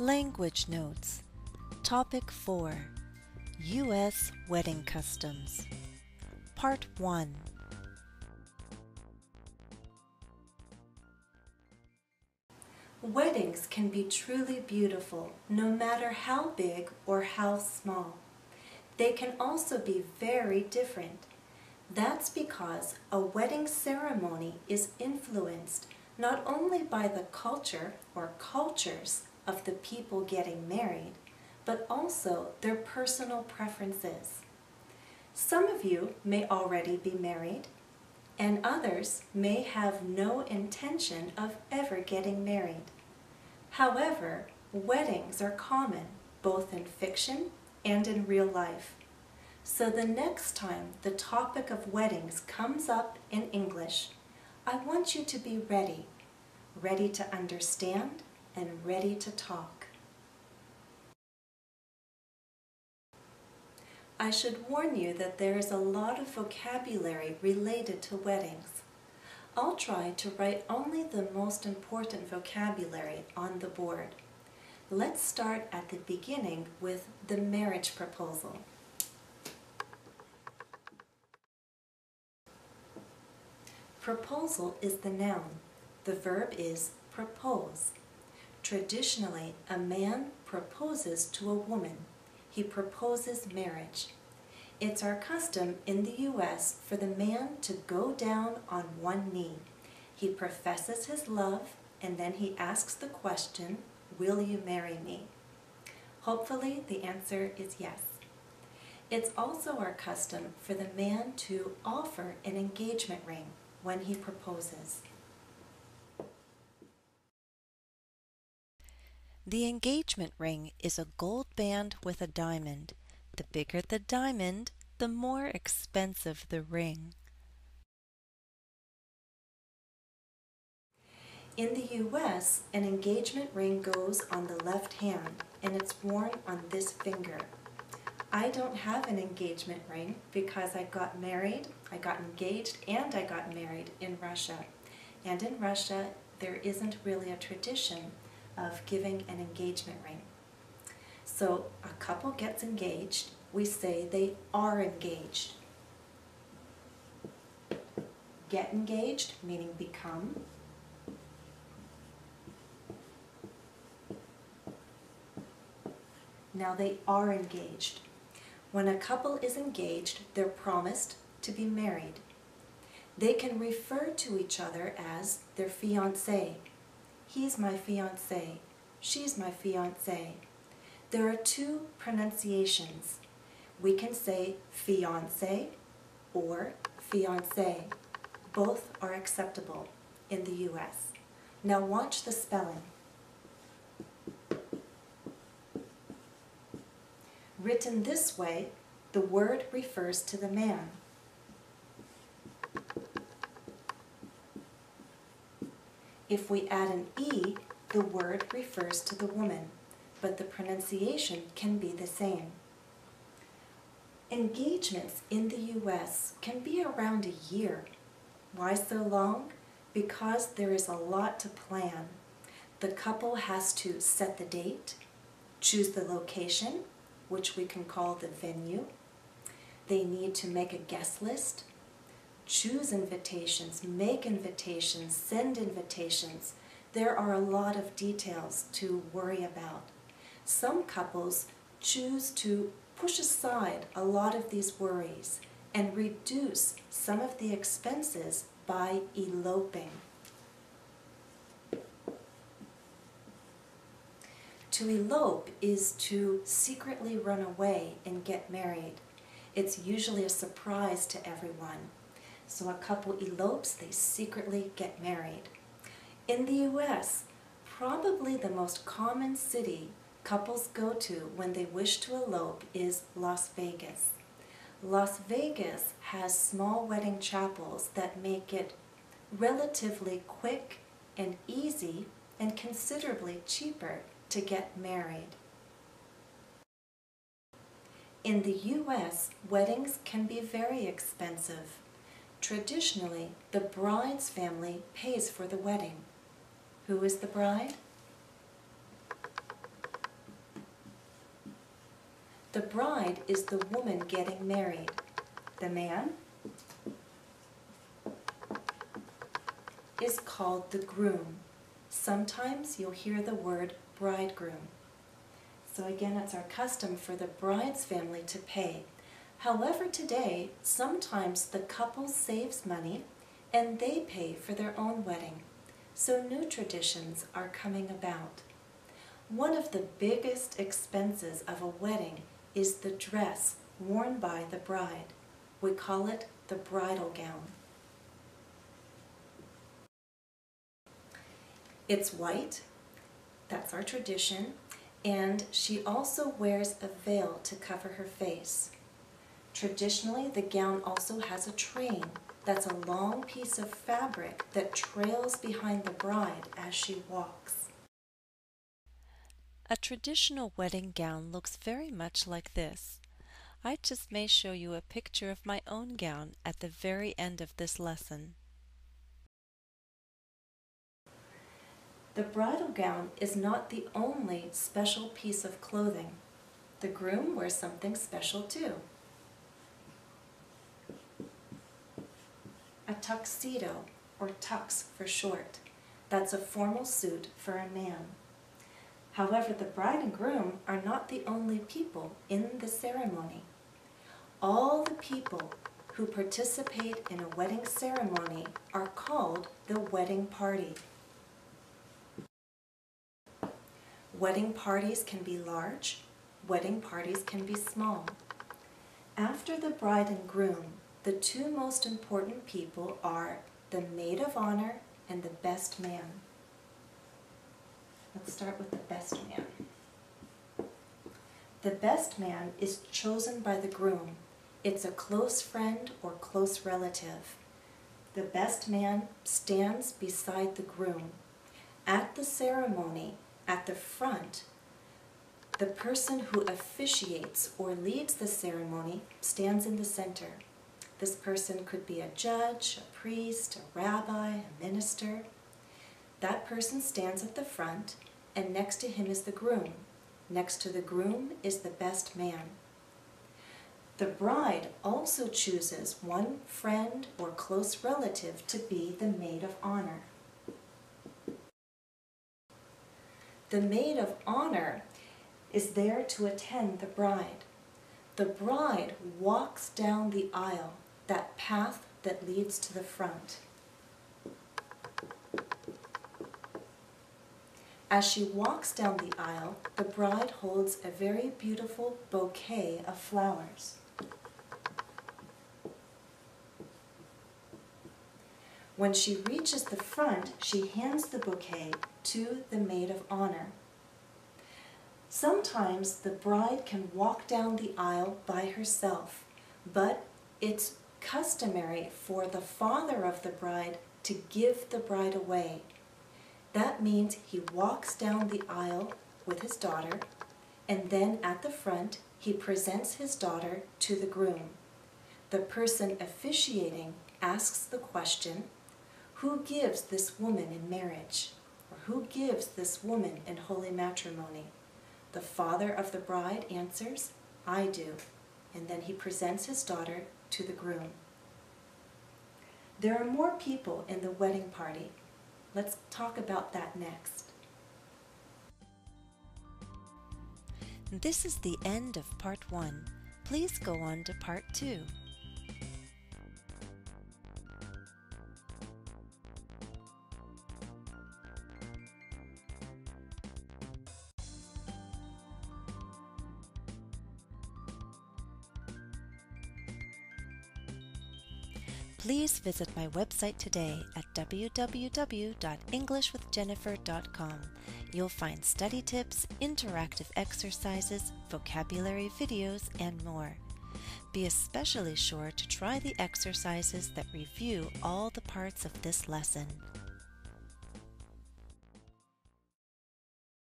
Language Notes. Topic 4. U.S. Wedding Customs. Part 1. Weddings can be truly beautiful, no matter how big or how small. They can also be very different. That's because a wedding ceremony is influenced not only by the culture or cultures of the people getting married, but also their personal preferences. Some of you may already be married, and others may have no intention of ever getting married. However, weddings are common both in fiction and in real life. So the next time the topic of weddings comes up in English, I want you to be ready to understand and ready to talk. I should warn you that there is a lot of vocabulary related to weddings. I'll try to write only the most important vocabulary on the board. Let's start at the beginning with the marriage proposal. Proposal is the noun. The verb is propose. Traditionally, a man proposes to a woman. He proposes marriage. It's our custom in the U.S. for the man to go down on one knee. He professes his love and then he asks the question, "Will you marry me?" Hopefully the answer is yes. It's also our custom for the man to offer an engagement ring when he proposes. The engagement ring is a gold band with a diamond. The bigger the diamond, the more expensive the ring. In the U.S., an engagement ring goes on the left hand and it's worn on this finger. I don't have an engagement ring because I got engaged and I got married in Russia. And in Russia, there isn't really a tradition of giving an engagement ring. So a couple gets engaged, we say they are engaged. Get engaged, meaning become. Now they are engaged. When a couple is engaged, they're promised to be married. They can refer to each other as their fiancé. He's my fiancé. She's my fiancé. There are two pronunciations. We can say fiancé or fiancée. Both are acceptable in the U.S. Now watch the spelling. Written this way, the word refers to the man. If we add an E, the word refers to the woman, but the pronunciation can be the same. Engagements in the U.S. can be around a year. Why so long? Because there is a lot to plan. The couple has to set the date, choose the location, which we can call the venue. They need to make a guest list, choose invitations, make invitations, send invitations. There are a lot of details to worry about. Some couples choose to push aside a lot of these worries and reduce some of the expenses by eloping. To elope is to secretly run away and get married. It's usually a surprise to everyone. So a couple elopes, they secretly get married. In the U.S., probably the most common city couples go to when they wish to elope is Las Vegas. Las Vegas has small wedding chapels that make it relatively quick and easy and considerably cheaper to get married. In the U.S., weddings can be very expensive. Traditionally, the bride's family pays for the wedding. Who is the bride? The bride is the woman getting married. The man is called the groom. Sometimes you'll hear the word bridegroom. So again, it's our custom for the bride's family to pay. However, today, sometimes the couple saves money and they pay for their own wedding. So new traditions are coming about. One of the biggest expenses of a wedding is the dress worn by the bride. We call it the bridal gown. It's white, that's our tradition, and she also wears a veil to cover her face. Traditionally, the gown also has a train. That's a long piece of fabric that trails behind the bride as she walks. A traditional wedding gown looks very much like this. I just may show you a picture of my own gown at the very end of this lesson. The bridal gown is not the only special piece of clothing. The groom wears something special too. A tuxedo, or tux for short. That's a formal suit for a man. However, the bride and groom are not the only people in the ceremony. All the people who participate in a wedding ceremony are called the wedding party. Wedding parties can be large, wedding parties can be small. After the bride and groom, the two most important people are the maid of honor and the best man. Let's start with the best man. The best man is chosen by the groom. It's a close friend or close relative. The best man stands beside the groom. At the ceremony, at the front, the person who officiates or leads the ceremony stands in the center. This person could be a judge, a priest, a rabbi, a minister. That person stands at the front, and next to him is the groom. Next to the groom is the best man. The bride also chooses one friend or close relative to be the maid of honor. The maid of honor is there to attend the bride. The bride walks down the aisle, that path that leads to the front. As she walks down the aisle, the bride holds a very beautiful bouquet of flowers. When she reaches the front, she hands the bouquet to the maid of honor. Sometimes the bride can walk down the aisle by herself, but it's customary for the father of the bride to give the bride away. That means he walks down the aisle with his daughter, and then at the front he presents his daughter to the groom. The person officiating asks the question, "Who gives this woman in marriage?" Or "Who gives this woman in holy matrimony?" The father of the bride answers, "I do," and then he presents his daughter to the groom. There are more people in the wedding party. Let's talk about that next. This is the end of part 1. Please go on to part 2. Please visit my website today at www.englishwithjennifer.com. You'll find study tips, interactive exercises, vocabulary videos, and more. Be especially sure to try the exercises that review all the parts of this lesson.